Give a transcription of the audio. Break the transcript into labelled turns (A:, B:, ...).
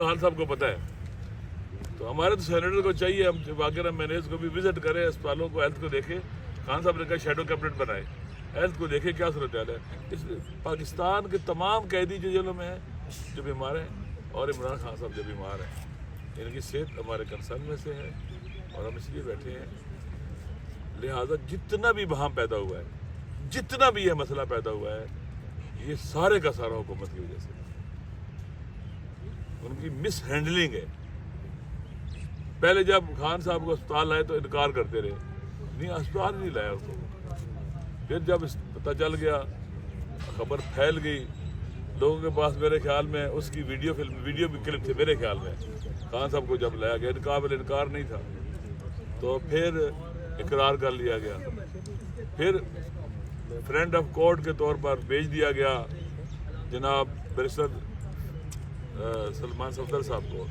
A: خان صاحب کو پتہ ہے، تو ہمارے تو سینیٹر کو چاہیے ہم واقعہ مینیج کو بھی وزٹ کریں، اسپتالوں کو، ہیلتھ کو دیکھیں. خان صاحب نے کہا شیڈو کیبنٹ بنائے، ہیلتھ کو دیکھیں کیا صورتحال ہے. اس پاکستان کے تمام قیدی جو جیلوں میں ہیں جو بیمار ہیں، اور عمران خان صاحب جو بیمار ہیں، ان کی صحت ہمارے کنسرن میں سے ہے اور ہم اس لیے بیٹھے ہیں. لہٰذا جتنا بھی وہاں پیدا ہوا ہے، جتنا بھی یہ مسئلہ پیدا ہوا ہے، یہ سارے کا سارا حکومت کی وجہ سے، ان کی مس ہینڈلنگ ہے. پہلے جب خان صاحب کو اسپتال لائے تو انکار کرتے رہے، نہیں اسپتال نہیں لایا اس کو. پھر جب پتہ چل گیا، خبر پھیل گئی لوگوں کے پاس، میرے خیال میں اس کی ویڈیو کلپ تھی میرے خیال میں. خان صاحب کو جب لایا گیا، قابل انکار نہیں تھا، تو پھر اقرار کر لیا گیا. پھر فرینڈ آف کورٹ کے طور پر بھیج دیا گیا جناب بیرسٹر سلمان صفدر صاحب کو.